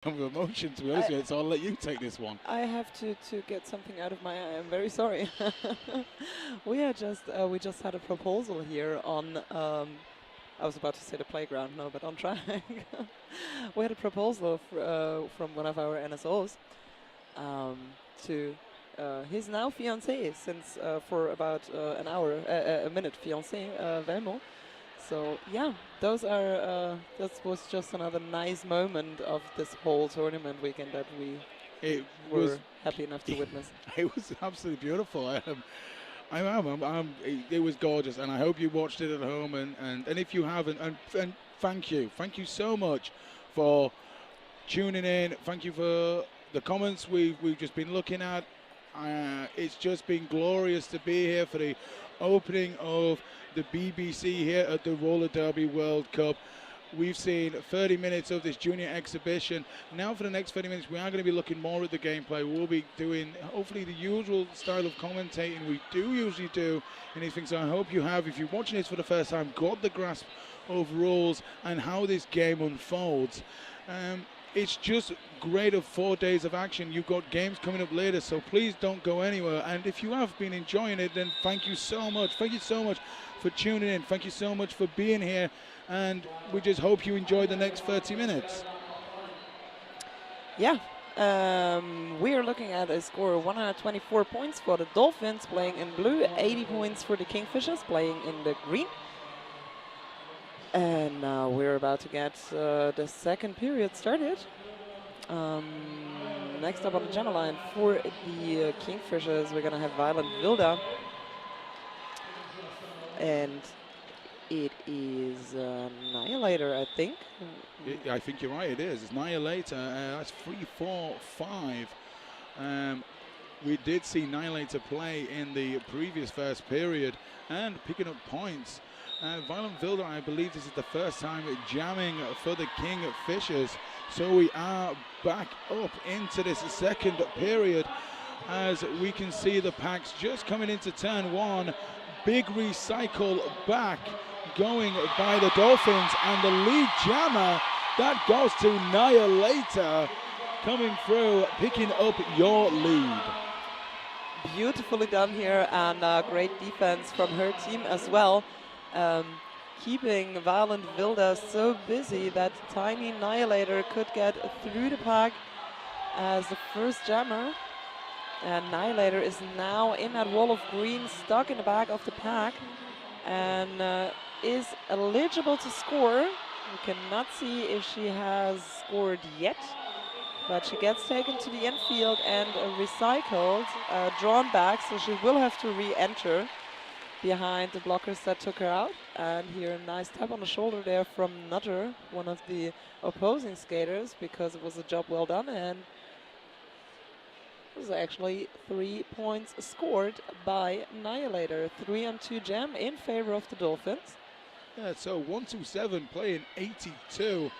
Of emotion, to be honest with you, so I'll let you take this one. I have to get something out of my eye. I'm very sorry. We just had a proposal here on. I was about to say the playground, no, but on track. We had a proposal from one of our NSOs um, to his now fiancée since for about an hour, a minute fiancée, Velmo. So yeah, that was just another nice moment of this whole tournament weekend that we It were was happy enough to witness. it was absolutely beautiful. It was gorgeous, and I hope you watched it at home. And if you haven't, and thank you so much for tuning in. Thank you for the comments we've just been looking at. It's just been glorious to be here for the opening of the BBC here at the Roller Derby World Cup. We've seen 30 minutes of this junior exhibition. Now for the next 30 minutes, we are going to be looking more at the gameplay. We'll be doing, hopefully, the usual style of commentating we do usually do in these things. So I hope you have, if you're watching this for the first time, got the grasp of rules and how this game unfolds. It's just great of 4 days of action. You've got games coming up later, so please don't go anywhere. And if you have been enjoying it, then thank you so much. Thank you so much for tuning in. Thank you so much for being here. And we just hope you enjoy the next 30 minutes. Yeah, we are looking at a score of 124 points for the Dolphins playing in blue, 80 points for the Kingfishers playing in the green. And now we're about to get the second period started. Next up on the channel line for the Kingfishers, we're going to have Violent Wilda. And it is Annihilator, I think. I think you're right, it is. It's Annihilator. That's 3-4-5. We did see Annihilator play in the previous first period and picking up points. Violent Wilder, I believe this is the first time jamming for the Kingfishers. So we are back up into this second period as we can see the packs just coming into turn one. Big recycle back going by the Dolphins, and the lead jammer, that goes to Annihilator coming through, picking up your lead. Beautifully done here, and great defense from her team as well. Keeping Violent Wilda so busy that Tiny Annihilator could get through the pack as the first jammer. And Annihilator is now in that wall of green, stuck in the back of the pack, and is eligible to score. We cannot see if she has scored yet, but she gets taken to the infield and recycled, drawn back, so she will have to re-enter behind the blockers that took her out. And here a nice tap on the shoulder there from Nutter, one of the opposing skaters, because it was a job well done, and it was actually 3 points scored by Annihilator. 3-2 jam in favor of the Dolphins. Yeah, so 127 playing 82.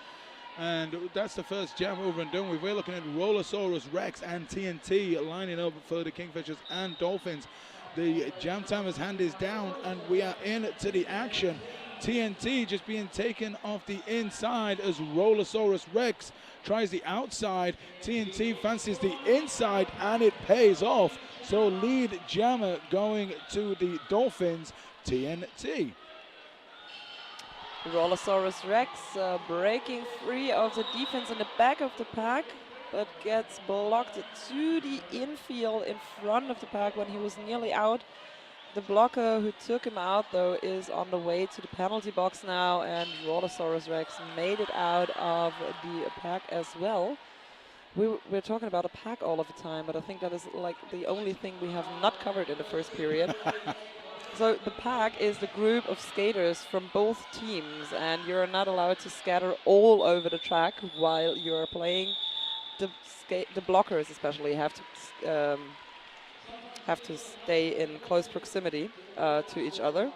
And that's the first jam over and done with. We're looking at Rollosaurus Rex and TNT lining up for the Kingfishers and Dolphins. The jam timer's hand is down and we are into the action. TNT just being taken off the inside as Rollosaurus Rex tries the outside. TNT fancies the inside and it pays off. So lead jammer going to the Dolphins, TNT. Rollosaurus Rex breaking free of the defense in the back of the pack, but gets blocked to the infield in front of the pack when he was nearly out. The blocker who took him out, though, is on the way to the penalty box now, and Rollosaurus Rex made it out of the pack as well. We're talking about a pack all of the time, but I think that is like the only thing we have not covered in the first period. So the pack is the group of skaters from both teams, and you're not allowed to scatter all over the track while you're playing. The blockers especially have to stay in close proximity to each other.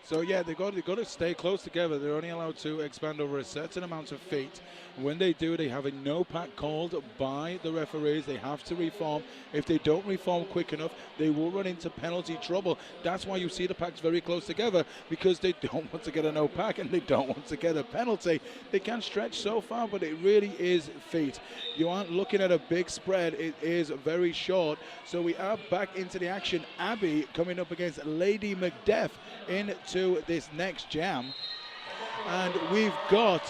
So yeah, they've got to stay close together. They're only allowed to expand over a certain amount of feet. When they do, they have a no pack called by the referees. They have to reform. If they don't reform quick enough, they will run into penalty trouble. That's why you see the packs very close together, because they don't want to get a no pack and they don't want to get a penalty. They can stretch so far, but it really is feet. You aren't looking at a big spread. It is very short. So we are back into the action. Abby coming up against Lady Macbeth into this next jam. And we've got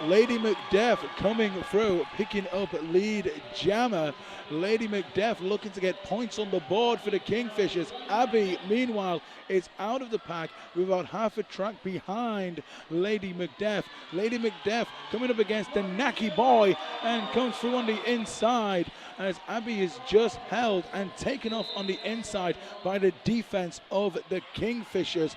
Lady Macbeth coming through, picking up lead jammer. Lady Macbeth looking to get points on the board for the Kingfishers. Abby, meanwhile, is out of the pack with about half a track behind Lady Macbeth. Lady Macbeth coming up against the Naki Boy and comes through on the inside, as Abby is just held and taken off on the inside by the defense of the Kingfishers.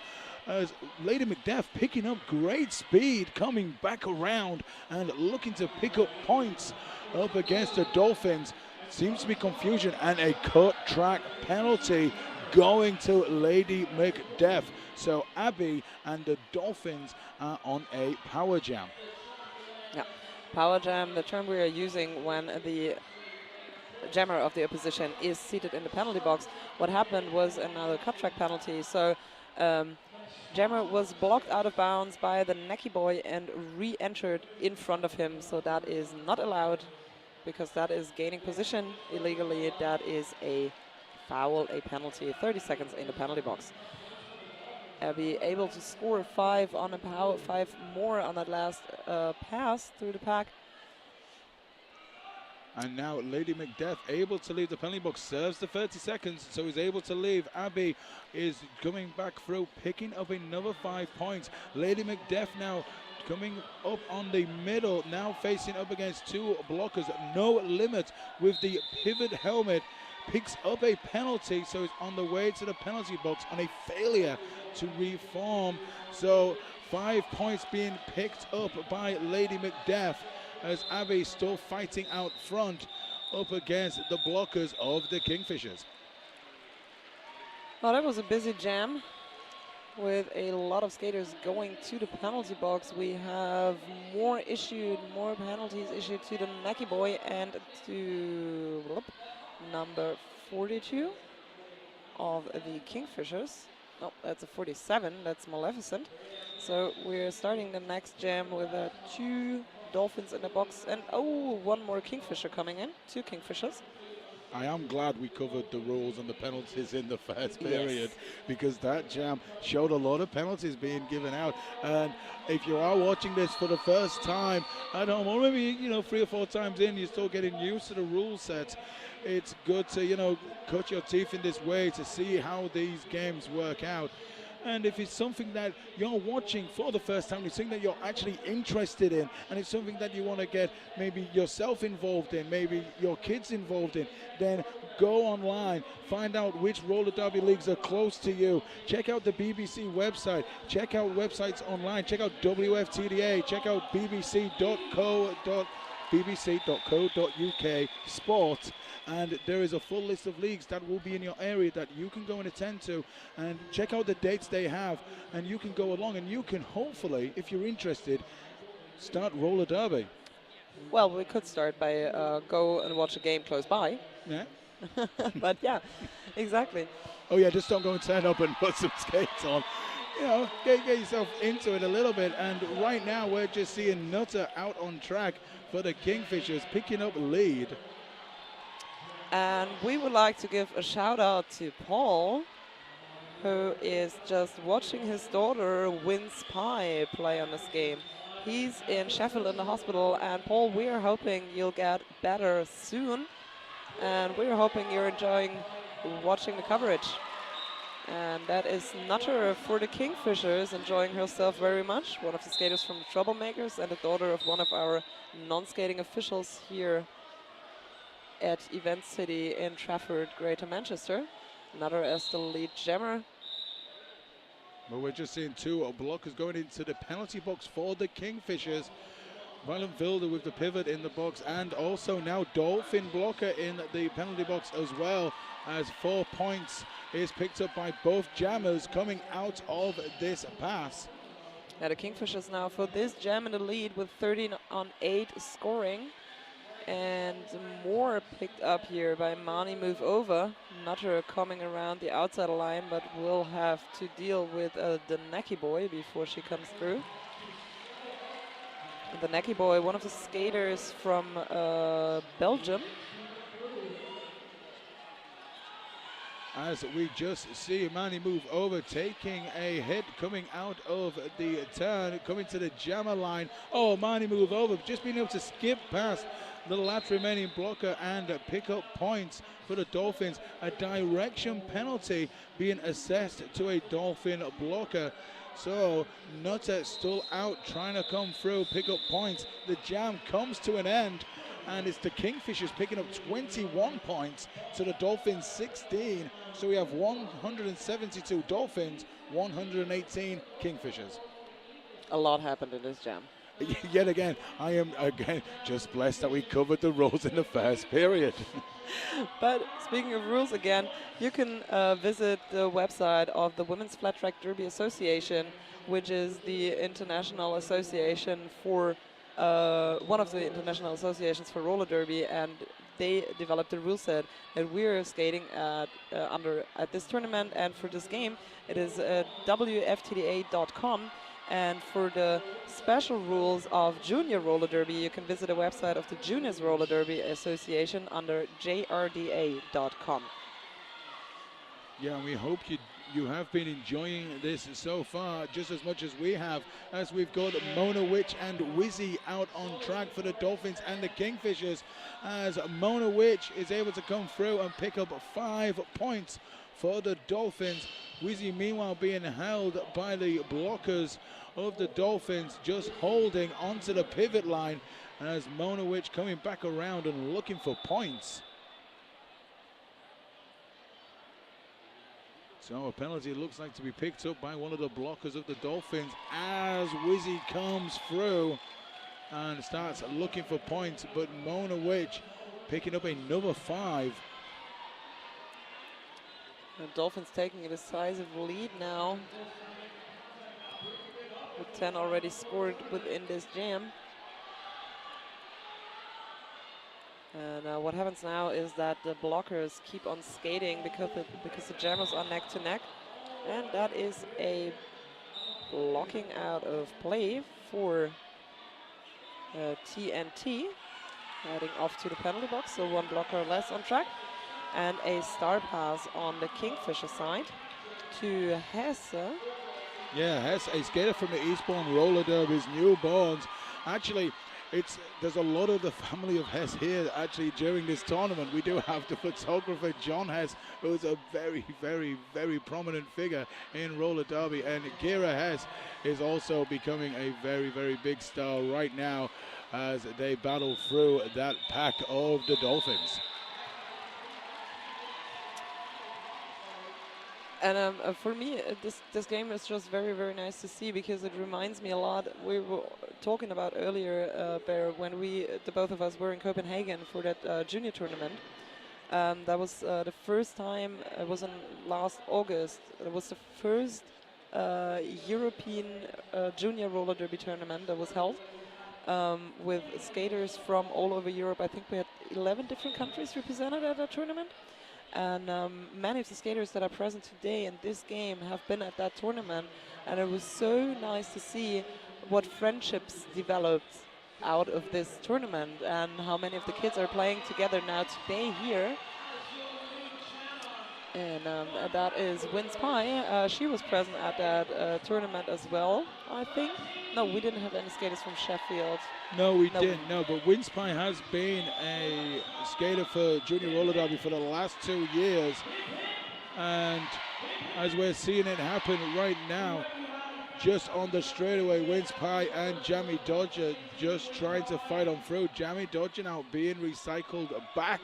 As Lady Macbeth picking up great speed, coming back around and looking to pick up points up against the Dolphins. Seems to be confusion and a cut track penalty going to Lady Macbeth. So Abby and the Dolphins are on a power jam. Yeah, power jam, the term we are using when the jammer of the opposition is seated in the penalty box. What happened was another cut track penalty. So jammer was blocked out of bounds by the Naki Boy and re-entered in front of him. So that is not allowed, because that is gaining position illegally. That is a foul, a penalty. 30 seconds in the penalty box. Abby able to score 5 on a power, 5 more on that last pass through the pack. And now Lady Macbeth able to leave the penalty box, serves the 30 seconds, so he's able to leave. Abby is coming back through, picking up another 5 points. Lady Macbeth now coming up on the middle, now facing up against 2 blockers. No limit with the pivot helmet, picks up a penalty, so he's on the way to the penalty box on a failure to reform. So 5 points being picked up by Lady Macbeth, as Abby still fighting out front up against the blockers of the Kingfishers. Well, that was a busy jam with a lot of skaters going to the penalty box. We have more penalties issued to the Naki Boy and to number 42 of the Kingfishers. No, that's a 47, that's Maleficent. So we're starting the next jam with 2 Dolphins in the box, and one more Kingfisher coming in, 2 Kingfishers. I am glad we covered the rules and the penalties in the first period, yes, because that jam showed a lot of penalties being given out. And if you are watching this for the first time at home, or maybe 3 or 4 times in, you're still getting used to the rule set, it's good to cut your teeth in this way to see how these games work out. And if it's something that you're watching for the first time, it's something that you're actually interested in, and it's something that you want to get maybe yourself involved in, maybe your kids involved in, then go online, find out which roller derby leagues are close to you. Check out the BBC website, check out websites online, check out WFTDA, check out bbc.co.uk sport. And there is a full list of leagues that will be in your area that you can go and attend to, and check out the dates they have, and you can go along and you can hopefully, if you're interested, start roller derby. Well, we could start by go and watch a game close by. Yeah. But yeah, exactly. Oh yeah, just don't go and turn up and put some skates on. Get yourself into it a little bit. And right now we're just seeing Nutter out on track for the Kingfishers, picking up lead. And we would like to give a shout out to Paul, who is just watching his daughter Wince Pie play on this game. He's in Sheffield in the hospital, and Paul, we are hoping you'll get better soon, and we're hoping you're enjoying watching the coverage. And that is Nutter for the Kingfishers, enjoying herself very much, one of the skaters from the Troublemakers and the daughter of one of our non-skating officials here at Event City in Trafford, Greater Manchester. Nutter as the lead jammer. Well, we're just seeing 2 blockers going into the penalty box for the Kingfishers. Violent Vilda with the pivot in the box, and also now Dolphin blocker in the penalty box as well, as 4 points is picked up by both jammers coming out of this pass. Yeah, the Kingfishers now for this jam in the lead with 13-on-8 scoring. And more picked up here by Mani Move Over. Nutter coming around the outside line, but will have to deal with the Necky Boy before she comes through. And the Necky Boy, one of the skaters from Belgium. As we just see Mani Move Over taking a hit coming out of the turn, coming to the jammer line. Oh, Mani Move Over just being able to skip past the last remaining blocker and pick up points for the Dolphins. A direction penalty being assessed to a Dolphin blocker. So Nutter still out trying to come through, pick up points. The jam comes to an end, and it's the Kingfishers picking up 21 points to the Dolphins 16. So we have 172 Dolphins, 118 Kingfishers. A lot happened in this jam. Yet again, I am again just blessed that we covered the rules in the first period. But speaking of rules again, you can visit the website of the Women's Flat Track Derby Association, which is the international association for one of the international associations for roller derby, and they developed a rule set that we're skating at at this tournament. And for this game, it is WFTDA.com. And for the special rules of Junior Roller Derby, you can visit the website of the Juniors Roller Derby Association under JRDA.com. Yeah, and we hope you have been enjoying this so far just as much as we have, as we've got Mona Witch and Wizzy out on track for the Dolphins and the Kingfishers, as Mona Witch is able to come through and pick up 5 points for the Dolphins. Wizzy meanwhile being held by the blockers of the Dolphins, just holding onto the pivot line, as Mona Witch coming back around and looking for points. So a penalty looks like to be picked up by one of the blockers of the Dolphins as Wizzy comes through and starts looking for points, but Mona Witch picking up another 5. The Dolphins taking a decisive lead now, with 10 already scored within this jam. And what happens now is that the blockers keep on skating because the jammers are neck to neck, and that is a blocking out of play for TNT, heading off to the penalty box, so 1 blocker less on track. And a star pass on the Kingfisher side to Hesse. Yeah, Hesse, a skater from the Eastbourne Roller Derby's newborns. Actually, there's a lot of the family of Hesse here actually during this tournament. We do have the photographer John Hesse, who is a very, very, very prominent figure in roller derby, and Kira Hesse is also becoming a very, very big star right now as they battle through that pack of the Dolphins. And for me, this game is just very, very nice to see, because it reminds me a lot. We were talking about earlier, Bear, when the both of us were in Copenhagen for that junior tournament. That was the first time. It was in last August. It was the first European junior roller derby tournament that was held with skaters from all over Europe. I think we had 11 different countries represented at that tournament. And many of the skaters that are present today in this game have been at that tournament, and it was so nice to see what friendships developed out of this tournament, and how many of the kids are playing together now today here. And that is Win Spy. She was present at that tournament as well, I think. No, we didn't have any skaters from Sheffield. No, we didn't, no, but Win Spy has been a skater for Junior Roller Derby for the last 2 years. And as we're seeing it happen right now, just on the straightaway, Win Spy and Jamie Dodger just trying to fight on through. Jamie Dodger now being recycled back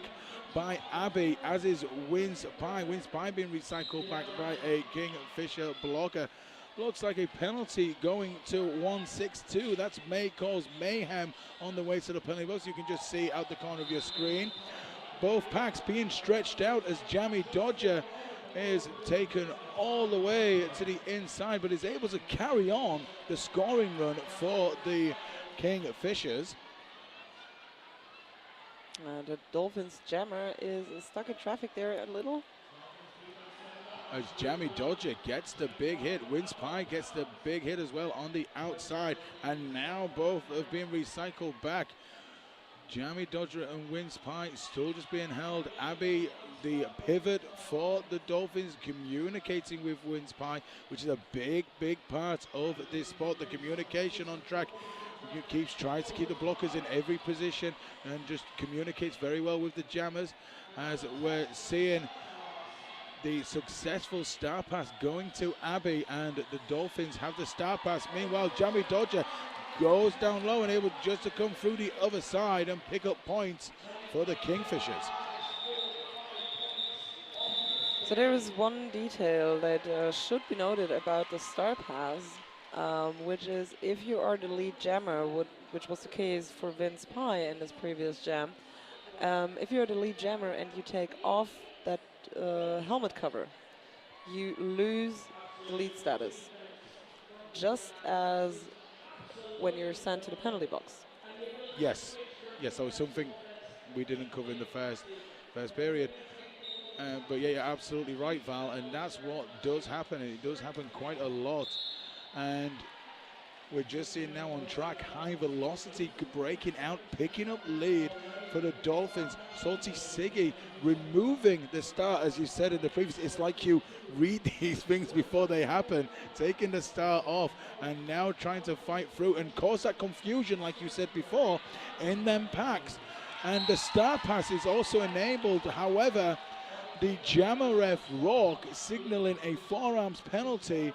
by Abby, as is Win Spy. Win Spy being recycled back by a Kingfisher blocker. looks like a penalty going to 162. That's may cause mayhem on the way to the penalty box. You can just see out the corner of your screen. Both packs being stretched out as Jammy Dodger is taken all the way to the inside, but is able to carry on the scoring run for the Kingfishers. The Dolphins jammer is stuck in traffic there a little. As Jammy Dodger gets the big hit, Wince Pie gets the big hit as well on the outside, and now both have been recycled back. Jammy Dodger and Wince Pie still just being held. Abby, the pivot for the Dolphins, communicating with Wince Pie, which is a big part of this sport. The communication on track. Tries to keep the blockers in every position and just communicates very well with the jammers, as we're seeing the successful star pass going to Abby, and the Dolphins have the star pass. Meanwhile, Jammy Dodger goes down low and able just to come through the other side and pick up points for the Kingfishers. So there is one detail that should be noted about the star pass, which is if you are the lead jammer, which was the case for Wince Pie in his previous jam, if you're the lead jammer and you take off that helmet cover, you lose the lead status, just as when you're sent to the penalty box. Yes, that was something we didn't cover in the first period. But yeah, you're absolutely right, Val, and that's what does happen. It does happen quite a lot. And we're just seeing now on track, High Velocity breaking out, picking up lead for the Dolphins. Salty Siggy removing the star, as you said in the previous. It's like you read these things before they happen, taking the star off and now trying to fight through and cause that confusion, like you said before, in them packs. And the star pass is also enabled. However, the jammer ref Rourke signaling a forearms penalty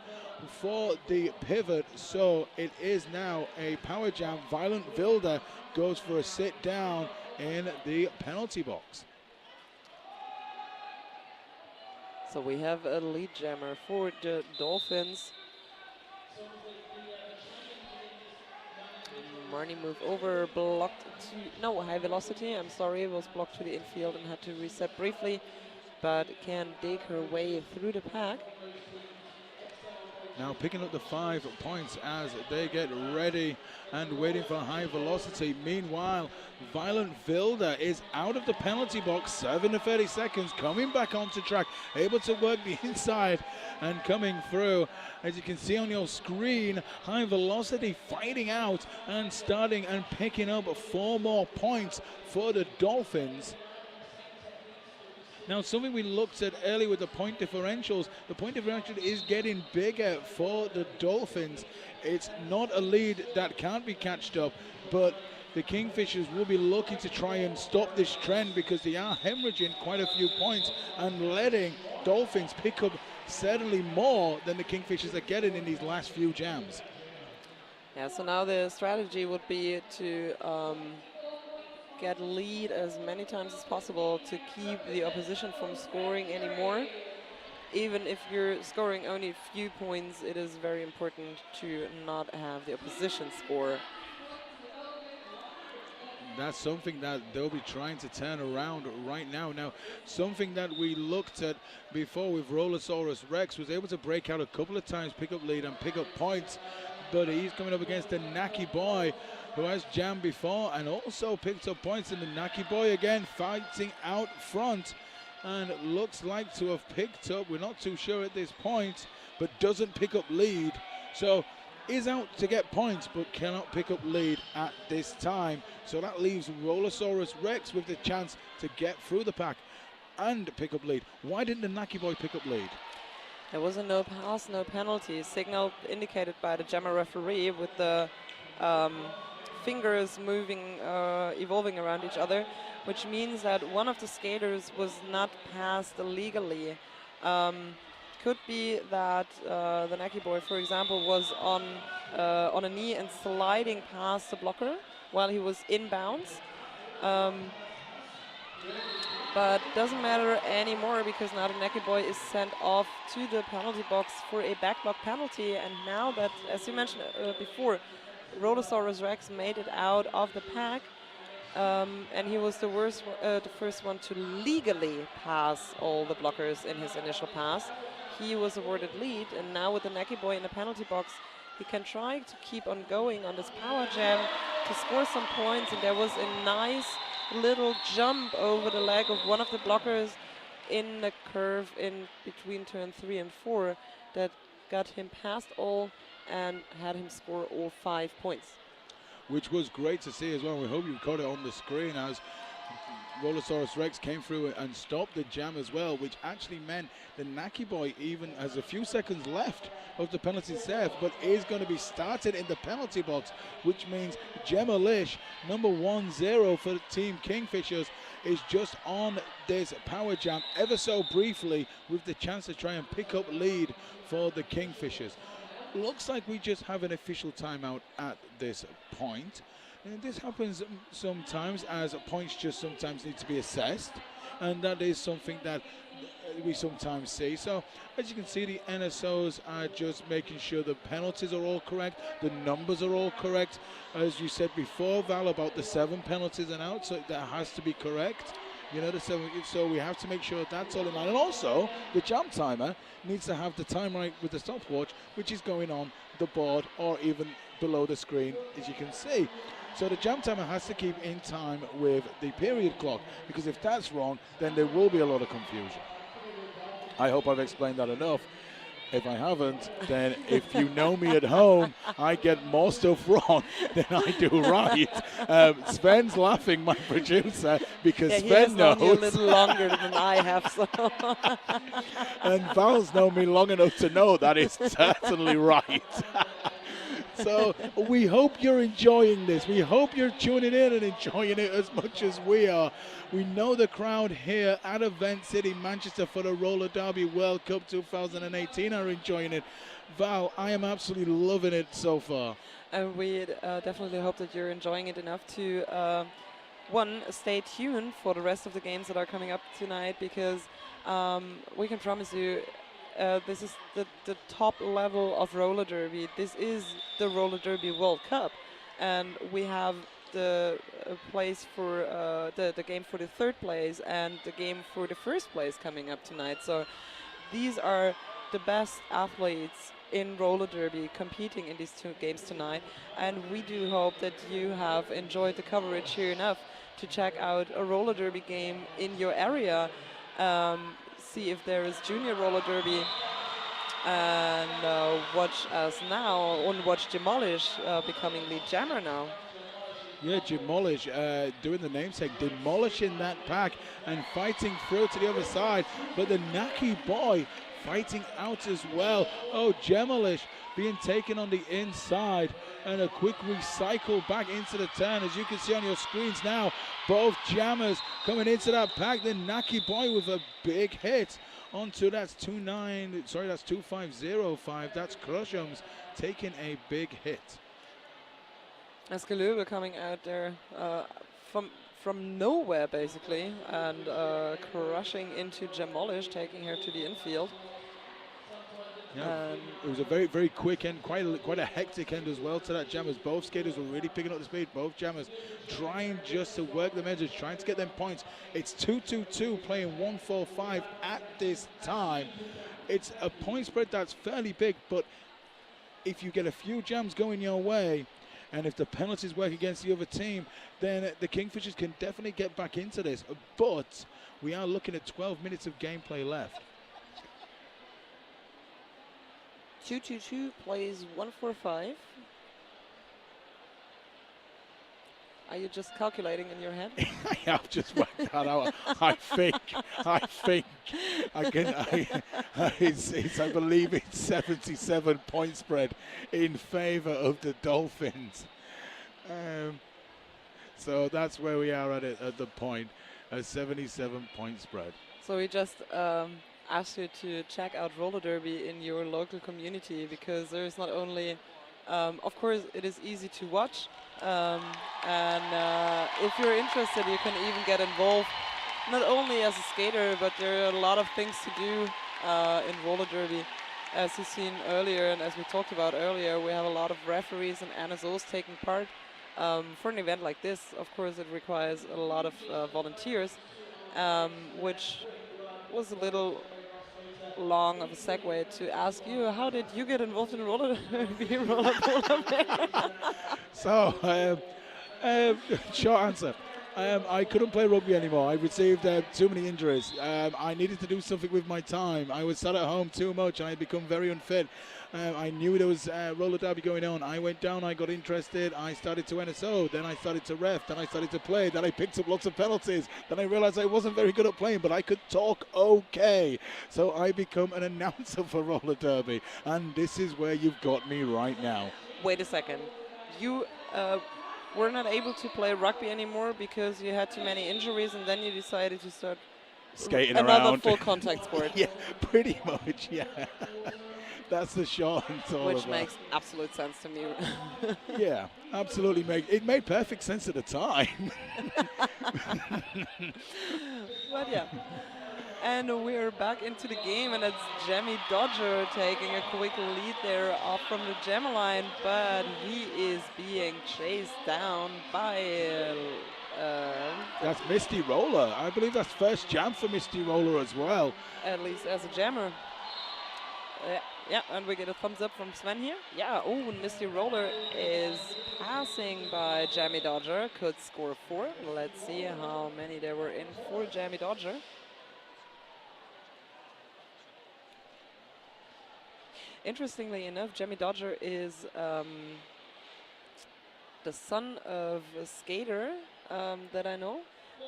for the pivot, so it is now a power jam. Violent Vilda goes for a sit down in the penalty box. So we have a lead jammer for the Dolphins. Marnie move over, blocked to, no, High Velocity, I'm sorry, was blocked to the infield and had to reset briefly, but can dig her way through the pack. Now picking up the 5 points as they get ready and waiting for High Velocity. Meanwhile, Violent Vilda is out of the penalty box, 7 to 30 seconds, coming back onto track, able to work the inside and coming through. As you can see on your screen, High Velocity fighting out and starting and picking up 4 more points for the Dolphins. Now, something we looked at earlier with the point differentials, the point differential is getting bigger for the Dolphins. It's not a lead that can't be catched up, but the Kingfishers will be looking to try and stop this trend because they are hemorrhaging quite a few points and letting Dolphins pick up certainly more than the Kingfishers are getting in these last few jams. Yeah, so now the strategy would be to get lead as many times as possible to keep the opposition from scoring anymore. Even if you're scoring only a few points, it is very important to not have the opposition score. That's something that they'll be trying to turn around right now. Now, something that we looked at before with Rollosaurus Rex was able to break out a couple of times, pick up lead and pick up points, but he's coming up against the Naki Boy, who has jammed before and also picked up points. And the Naki Boy again fighting out front and looks like to have picked up, we're not too sure at this point, but doesn't pick up lead. So is out to get points but cannot pick up lead at this time. So that leaves Rollosaurus Rex with the chance to get through the pack and pick up lead. Why didn't the Naki Boy pick up lead? There was a no pass, no penalty signal indicated by the jammer referee with the fingers moving, evolving around each other, which means that one of the skaters was not passed illegally. Could be that the Naki Boy, for example, was on a knee and sliding past the blocker while he was inbounds. But doesn't matter anymore because now the Necky Boy is sent off to the penalty box for a backblock penalty. And now that, as you mentioned before, Rolosaurus Rex made it out of the pack. And he was the first one to legally pass all the blockers in his initial pass. He was awarded lead, and now with the Necky Boy in the penalty box, he can try to keep on going on this power jam to score some points. And there was a nice little jump over the leg of one of the blockers in the curve in between turn 3 and 4 that got him past all and had him score all 5 points. Which was great to see as well. We hope you caught it on the screen as Rolosaurus Rex came through and stopped the jam as well, which actually meant the Necky Boy even has a few seconds left of the penalty serve, but is going to be started in the penalty box, which means Gemma Lish, number 1-0 for Team Kingfishers, is just on this power jam ever so briefly with the chance to try and pick up lead for the Kingfishers. Looks like we just have an official timeout at this point. And this happens sometimes, as points just sometimes need to be assessed, and that is something that we sometimes see. So as you can see, the NSOs are just making sure the penalties are all correct, the numbers are all correct. As you said before, Val, about the 7 penalties and out, so that has to be correct. You know, so we have to make sure that's all in line. And also, the jam timer needs to have the time right with the stopwatch, which is going on the board or even below the screen, as you can see. So the jam timer has to keep in time with the period clock, because if that's wrong, then there will be a lot of confusion. I hope I've explained that enough. If I haven't, then if you know me at home, I get more stuff wrong than I do right. Sven's laughing, my producer, because Sven knows. He has known you a little longer than I have. So. And Val's known me long enough to know that is certainly right. So we hope you're enjoying this. We hope you're tuning in and enjoying it as much as we are. We know the crowd here at Event City, Manchester for the Roller Derby World Cup 2018 are enjoying it. Val, I am absolutely loving it so far. And we definitely hope that you're enjoying it enough to, stay tuned for the rest of the games that are coming up tonight, because we can promise you this is the top level of roller derby. This is the Roller Derby World Cup, and we have the place for the game for the 3rd place and the game for the 1st place coming up tonight. So these are the best athletes in roller derby competing in these 2 games tonight, and we do hope that you have enjoyed the coverage here enough to check out a roller derby game in your area. See if there is junior roller derby, and watch us now and watch Demolish becoming lead jammer now. Yeah, Demolish doing the namesake, demolishing that pack and fighting through to the other side, but the Necky Boy fighting out as well. Oh, Demolish being taken on the inside, and a quick recycle back into the turn. As you can see on your screens now, both jammers coming into that pack. The Necky Boy with a big hit onto that's 2505. That's Crushums taking a big hit. Eskelöbe coming out there from nowhere basically, and crushing into Demolish, taking her to the infield. Yeah, it was a very, very quick end, quite a hectic end as well to that jam, as both skaters were really picking up the speed. Both jammers trying just to work the edges, trying to get them points. It's 2-2-2 playing 1-4-5 at this time. It's a point spread that's fairly big, but if you get a few jams going your way, and if the penalties work against the other team, then the Kingfishers can definitely get back into this. But we are looking at 12 minutes of gameplay left. 2-2-2 plays 1-4-5. Are you just calculating in your head? I have just worked that out. I think I can. I believe it's 77 point spread in favor of the Dolphins. So that's where we are at the point, a 77 point spread. So we just ask you to check out roller derby in your local community, because there's not only, of course, it is easy to watch, and if you're interested, you can even get involved not only as a skater, but there are a lot of things to do in roller derby. As you've seen earlier, and as we talked about earlier, we have a lot of referees and NSOs taking part. For an event like this, of course, it requires a lot of volunteers, which was a little long of a segue to ask you, how did you get involved in roller derby, roller polo? So, short answer. I couldn't play rugby anymore. I received too many injuries. I needed to do something with my time. I was sat at home too much and I become very unfit. I knew there was roller derby going on. I went down, I got interested, I started to NSO, then I started to ref, then I started to play, then I picked up lots of penalties. Then I realized I wasn't very good at playing, but I could talk okay. So I become an announcer for roller derby. And this is where you've got me right now. Wait a second. You were not able to play rugby anymore because you had too many injuries, and then you decided to start Skating another around. full contact sport. Yeah, pretty much, yeah. That's the short answer. Which makes absolute sense to me. Yeah, absolutely. It made perfect sense at the time. But yeah. And we're back into the game, and it's Jamie Dodger taking a quick lead there off from the jam line, but he is being chased down by that's Misty Roller. I believe that's first jam for Misty Roller as well. At least as a jammer. Yeah, and we get a thumbs up from Sven here. Yeah, oh, Misty Roller is passing by Jamie Dodger. Could score 4. Let's see how many there were in for Jamie Dodger. Interestingly enough, Jamie Dodger is the son of a skater that I know.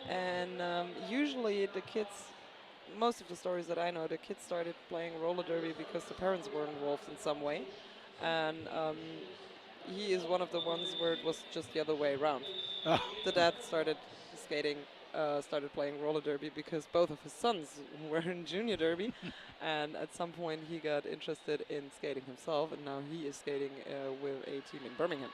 And usually the kids, most of the stories that I know, the kids started playing roller derby because the parents were involved in some way. And he is one of the ones where it was just the other way around. The dad started skating, started playing roller derby because both of his sons were in junior derby. And at some point he got interested in skating himself, and now he is skating with a team in Birmingham.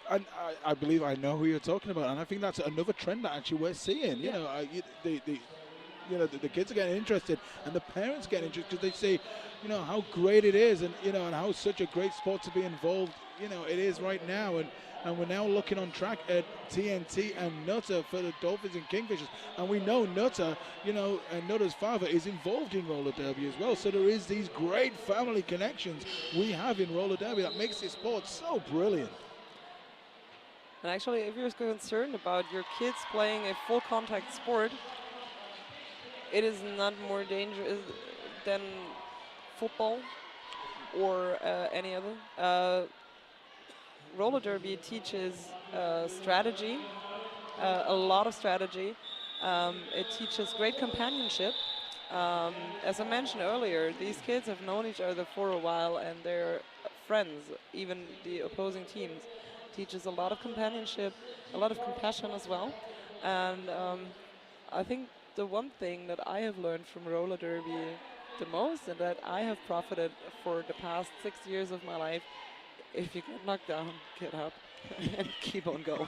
And I believe I know who you're talking about, and I think that's another trend that actually we're seeing. You know, the kids are getting interested, and the parents get interested because they see, you know, how great it is, and you know, and how such a great sport to be involved. You know, it is right now, and we're now looking on track at TNT and Nutter for the Dolphins and Kingfishers, and we know Nutter, you know, and Nutter's father is involved in roller derby as well. So there is these great family connections we have in roller derby that makes this sport so brilliant. And actually, if you're concerned about your kids playing a full contact sport, it is not more dangerous than football or any other. Roller derby teaches strategy, a lot of strategy. It teaches great companionship. As I mentioned earlier, these kids have known each other for a while, and they're friends, even the opposing teams. Teaches a lot of companionship, a lot of compassion as well. And I think the one thing that I have learned from roller derby the most, and that I have profited for the past 6 years of my life, if you get knocked down, get up and keep on going.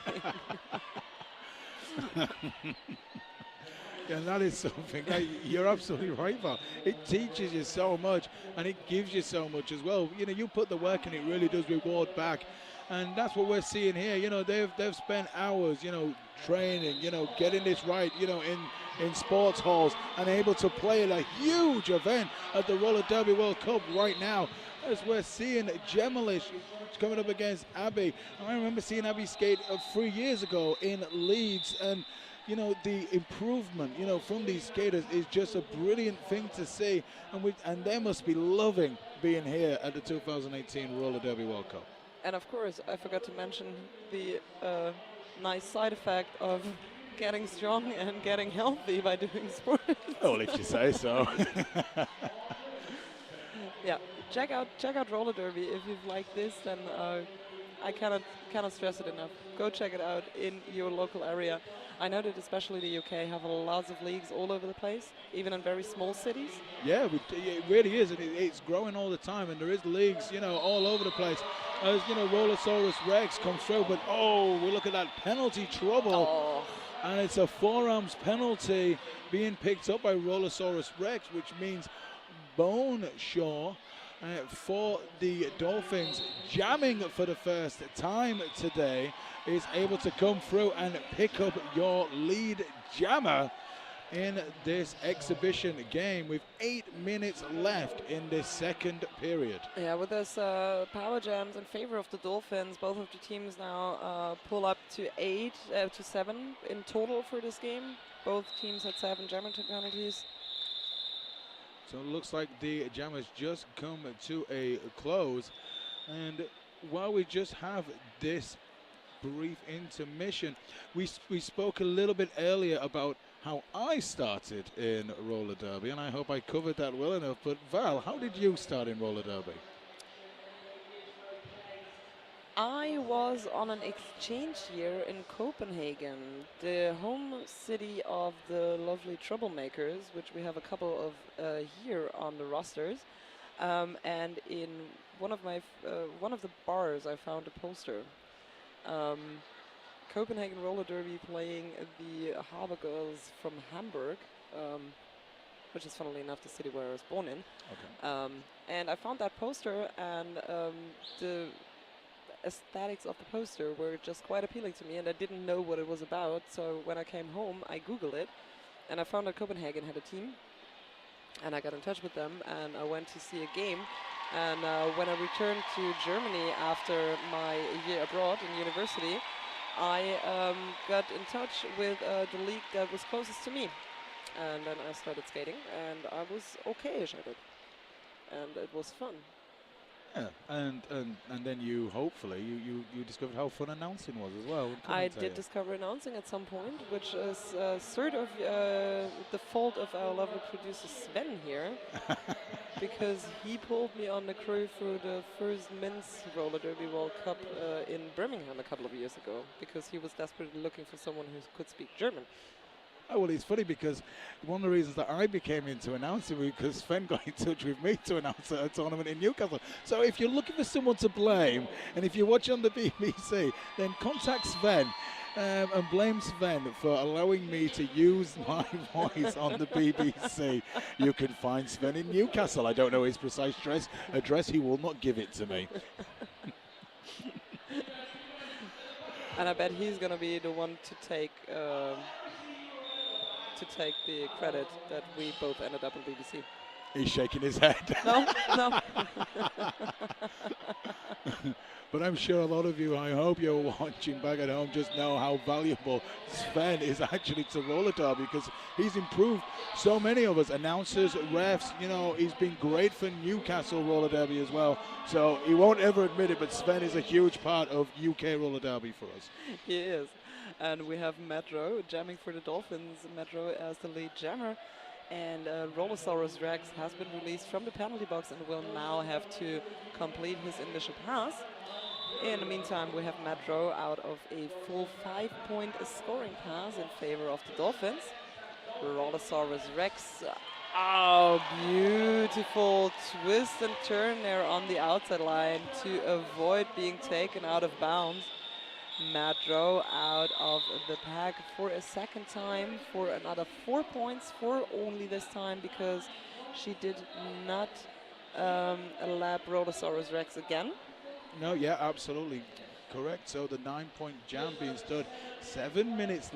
Yeah, that is something. You're absolutely right, Val. It teaches you so much, and it gives you so much as well. You know, you put the work, and it really does reward back. And that's what we're seeing here. You know, they've spent hours, you know, training, you know, getting this right, you know, in sports halls, and able to play at a huge event at the Roller Derby World Cup right now. As we're seeing Gemelish coming up against Abby. I remember seeing Abby skate 3 years ago in Leeds, and you know, the improvement, you know, from these skaters is just a brilliant thing to see, and they must be loving being here at the 2018 Roller Derby World Cup. And of course, I forgot to mention the nice side effect of getting strong and getting healthy by doing sports. Well, if you say so. Yeah, check out roller derby if you've liked this. Then I cannot stress it enough. Go check it out in your local area. I know that especially the UK have lots of leagues all over the place, even in very small cities. Yeah, it really is, and it's growing all the time, and there is leagues, you know, all over the place. As you know, Rollosaurus Rex comes through, but oh, we look at that penalty trouble. Oh. And it's a forearms penalty being picked up by Rollosaurus Rex, which means Boneshaw for the Dolphins, jamming for the first time today, is able to come through and pick up your lead jammer in this exhibition game with 8 minutes left in this second period. Yeah, with those power jams in favor of the Dolphins, both of the teams now pull up to 7 in total for this game. Both teams had 7 jammer penalties. So it looks like the jam has just come to a close. And while we just have this brief intermission, we spoke a little bit earlier about how I started in roller derby, and I hope I covered that well enough. But Val, how did you start in roller derby? I was on an exchange year in Copenhagen, the home city of the lovely Troublemakers, which we have a couple of here on the rosters. And in one of the bars, I found a poster. Copenhagen Roller Derby playing the Harbor Girls from Hamburg, which is funnily enough the city where I was born in. Okay. And I found that poster, and the aesthetics of the poster were just quite appealing to me, and I didn't know what it was about. So when I came home, I Googled it, and I found that Copenhagen had a team, and I got in touch with them, and I went to see a game. And when I returned to Germany after my year abroad in university, I got in touch with the league that was closest to me, and then I started skating, and I was okay-ish at it, and it was fun. Yeah, and then you hopefully you discovered how fun announcing was as well. I did discover announcing at some point, which is sort of the fault of our lovely producer Sven here, because he pulled me on the crew for the first men's roller derby World Cup in Birmingham a couple of years ago, because he was desperately looking for someone who could speak German. Oh, well, it's funny because one of the reasons that I became into announcing was because Sven got in touch with me to announce a tournament in Newcastle. So if you're looking for someone to blame, and if you watch on the BBC, then contact Sven and blame Sven for allowing me to use my voice on the BBC. You can find Sven in Newcastle. I don't know his precise address. He will not give it to me. And I bet he's going to be the one to take the credit that we both ended up on BBC. He's shaking his head. No, no. But I'm sure a lot of you, I hope you're watching back at home, just know how valuable Sven is actually to roller derby, because he's improved so many of us, announcers, refs. You know, he's been great for Newcastle roller derby as well. So he won't ever admit it, but Sven is a huge part of UK roller derby for us. He is. And we have Metro jamming for the Dolphins. Metro as the lead jammer. And Rollosaurus Rex has been released from the penalty box and will now have to complete his initial pass. In the meantime, we have Metro out of a full 5-point scoring pass in favor of the Dolphins. Rollosaurus Rex. Oh, beautiful twist and turn there on the outside line to avoid being taken out of bounds. Metro out of the pack for a second time for another 4 points, for only this time because she did not lap Rollosaurus Rex again. No, yeah, absolutely correct. So the 9-point jam being stood, 7 minutes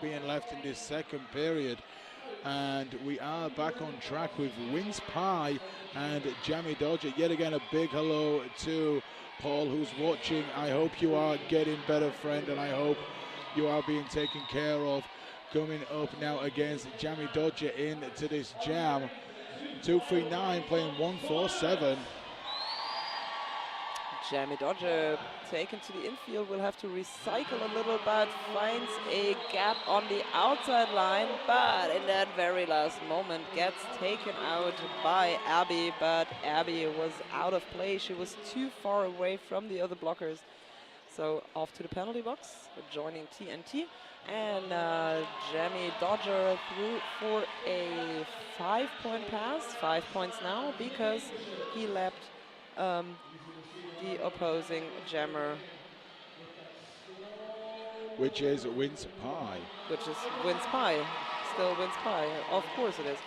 being left in this second period. And we are back on track with Wings Pie and Jammy Dodger. Yet again, a big hello to Paul, who's watching. I hope you are getting better, friend, and I hope you are being taken care of. Coming up now against Jammy Dodger into this jam. 239 playing 1-4-7. Jammy Dodger taken to the infield, will have to recycle a little bit, finds a gap on the outside line, but in that very last moment gets taken out by Abby, but Abby was out of play. She was too far away from the other blockers. So off to the penalty box, joining TNT, and Jammy Dodger through for a 5-point pass, 5 points now, because he lapped the opposing jammer. which is Wince Pie. Which is Wince Pie. Still Wince Pie. Of course it is.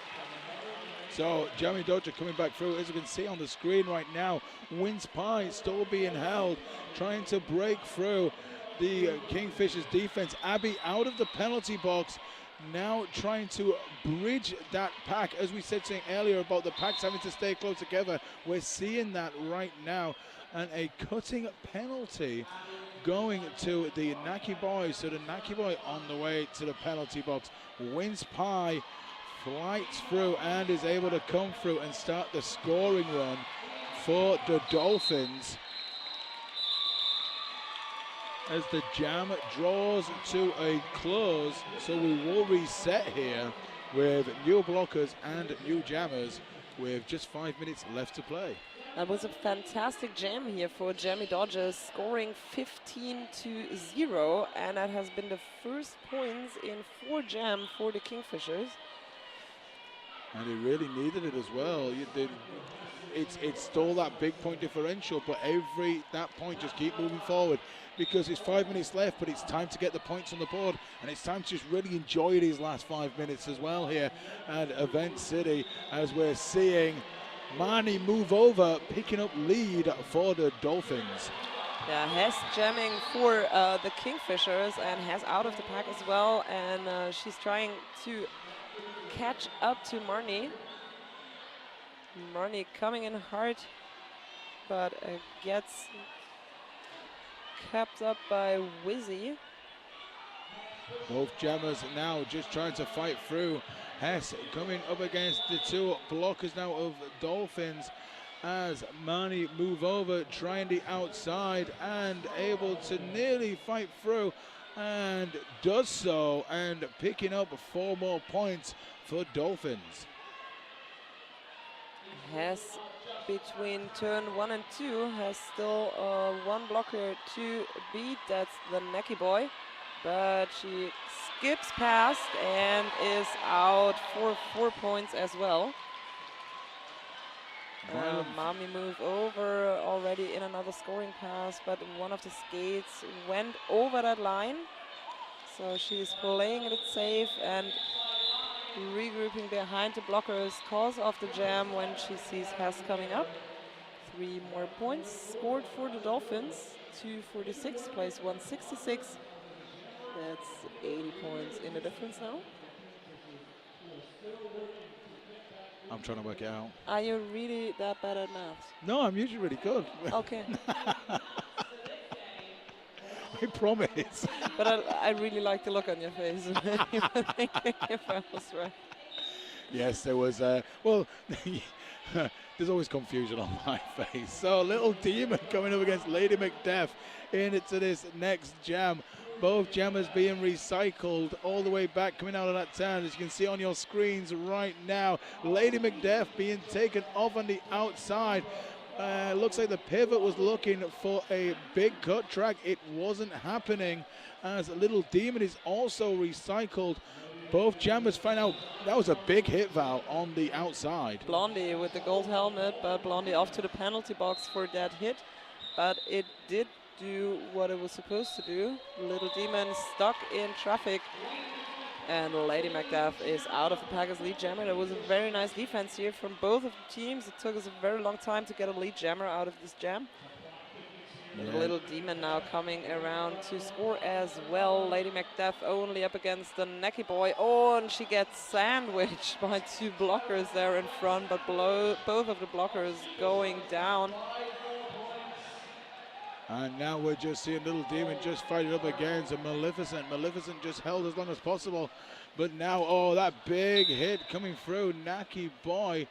So Jamie Dodger coming back through. As you can see on the screen right now, Wince Pie still being held, trying to break through the Kingfishers defense. Abby out of the penalty box, now trying to bridge that pack. As we said earlier about the packs having to stay close together, we're seeing that right now. And a cutting penalty going to the Naki boys. So the Naki boy on the way to the penalty box. Wince Pie flights through and is able to come through and start the scoring run for the Dolphins. As the jam draws to a close, so we will reset here with new blockers and new jammers with just 5 minutes left to play. That was a fantastic jam here for Jamie Dodgers, scoring 15-0, and that has been the first points in 4 jam for the Kingfishers. And they really needed it as well. It's still that big point differential, but that point just keep moving forward because it's 5 minutes left, but it's time to get the points on the board, and it's time to just really enjoy these last 5 minutes as well here at Event City, as we're seeing Mani move over, picking up lead for the Dolphins. Yeah, Hess jamming for the Kingfishers, and Hess out of the pack as well, and she's trying to catch up to Marnie. Marnie coming in hard, but gets kept up by Wizzy. Both jammers now just trying to fight through. Hess coming up against the 2 blockers now of Dolphins as Mani move over, trying the outside and able to nearly fight through, and does so, and picking up 4 more points for Dolphins. Hess between turn 1 and 2 has still 1 blocker to beat. That's the Naki boy, but she skips past and is out for 4 points as well. Mami move over already in another scoring pass, but one of the skates went over that line, so she's playing it safe and regrouping behind the blockers cause of the jam when she sees Hess coming up. 3 more points scored for the Dolphins. 246 plays 166. That's 80 points in the difference now. I'm trying to work it out. Are you really that bad at maths? No, I'm usually really good. Okay. I promise. But I really like the look on your face when you were thinking if I was right. Yes, there was, well, there's always confusion on my face. So Little Demon coming up against Lady Macbeth into this next jam. Both jammers being recycled all the way back, coming out of that turn. As you can see on your screens right now, Lady Macbeth being taken off on the outside. Looks like the pivot was looking for a big cut track. It wasn't happening, as Little Demon is also recycled. Both jammers find out that was a big hit, Val, on the outside. Blondie with the gold helmet, but Blondie off to the penalty box for that hit. But it did do what it was supposed to do. Little Demon stuck in traffic, and Lady Macbeth is out of the pack as lead jammer. There was a very nice defense here from both of the teams. It took us a very long time to get a lead jammer out of this jam. Yeah. Little Demon now coming around to score as well. Lady Macbeth only up against the Naki boy. Oh, and she gets sandwiched by 2 blockers there in front, but both of the blockers going down. And now we're just seeing Little Demon just fight it up against Maleficent. Maleficent just held as long as possible. But now, oh, that big hit coming through. Naki boy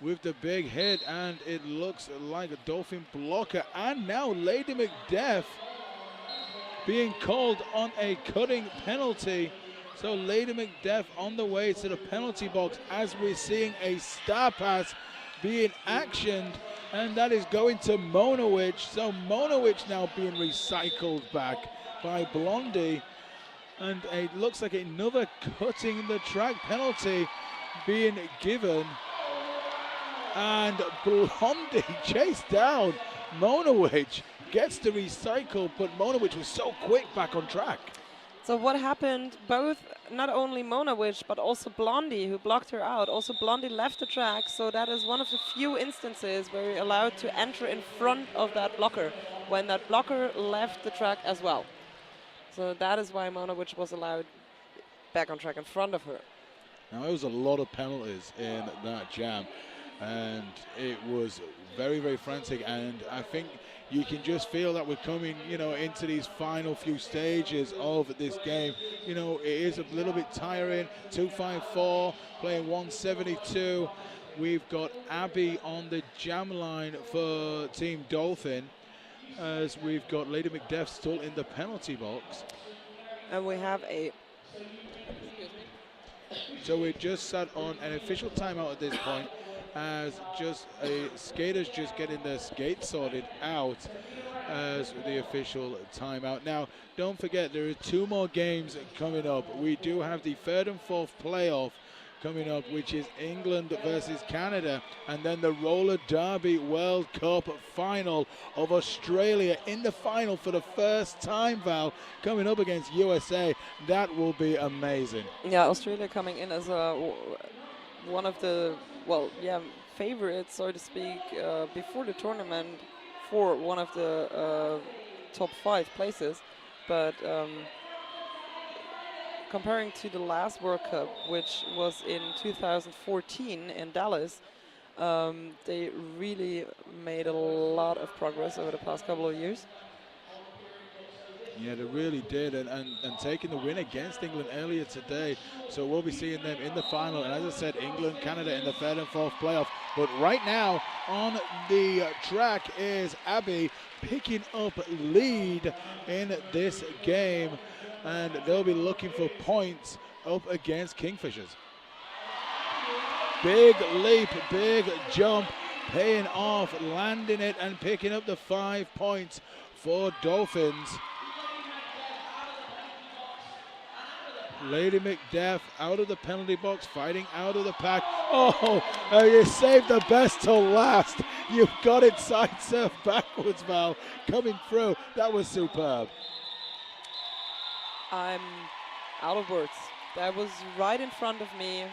with the big hit, and it looks like a Dolphin blocker. And now Lady Macbeth being called on a cutting penalty. So Lady Macbeth on the way to the penalty box as we're seeing a star pass being actioned, and that is going to Monowich. So Monowich now being recycled back by Blondie, and it looks like another cutting the track penalty being given, and Blondie chased down Monowich, gets the recycle, but Monowich was so quick back on track. So what happened, both, not only Monovic, but also Blondie, who blocked her out. Also Blondie left the track, so that is one of the few instances where you're allowed to enter in front of that blocker, when that blocker left the track as well. So that is why Monovic was allowed back on track in front of her. Now, there was a lot of penalties in that jam, and it was very, very frantic, and I think you can just feel that we're coming, into these final few stages of this game. It is a little bit tiring. 254, playing 172. We've got Abby on the jam line for Team Dolphin, as we've got Lady McDeath still in the penalty box. And we have a... So we're just sat on an official timeout at this point, as just skaters just getting their skates sorted out as the official timeout. Now, don't forget, there are 2 more games coming up. We do have the 3rd and 4th playoff coming up, which is England versus Canada, and then the Roller Derby World Cup final of Australia in the final for the first time, Val, coming up against USA. That will be amazing. Yeah, Australia coming in as one of the, favorites, so to speak, before the tournament for one of the top 5 places. But comparing to the last World Cup, which was in 2014 in Dallas, they really made a lot of progress over the past couple of years. Yeah, they really did, and taking the win against England earlier today. So we'll be seeing them in the final. And as I said, England, Canada in the 3rd and 4th playoff. But right now on the track is Abby picking up lead in this game. And they'll be looking for points up against Kingfishers. Big leap, big jump, paying off, landing it and picking up the 5 points for Dolphins. Lady McDeath out of the penalty box, fighting out of the pack. Oh, you saved the best till last. You've got it side surf backwards, Val, coming through. That was superb. I'm out of words. That was right in front of me.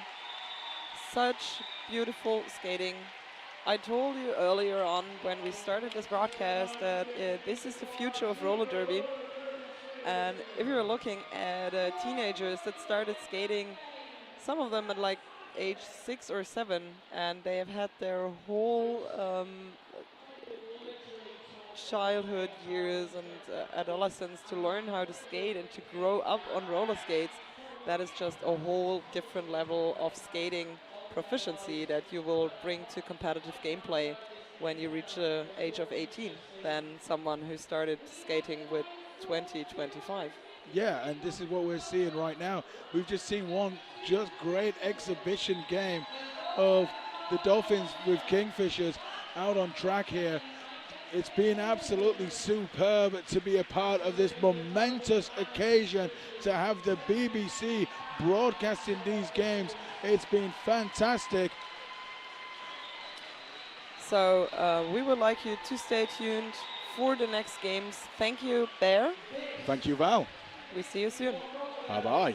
Such beautiful skating. I told you earlier on when we started this broadcast that this is the future of roller derby. And if you're looking at teenagers that started skating, some of them at like age 6 or 7, and they have had their whole childhood years and adolescence to learn how to skate and to grow up on roller skates, that is just a whole different level of skating proficiency that you will bring to competitive gameplay when you reach the age of 18 than someone who started skating with 20, 25. Yeah, and this is what we're seeing right now. We've just seen one just great exhibition game of the Dolphins with Kingfishers out on track here. It's been absolutely superb to be a part of this momentous occasion, to have the BBC broadcasting these games. It's been fantastic. So we would like you to stay tuned for the next games. Thank you, Bear. Thank you, Val. We see you soon. Bye-bye.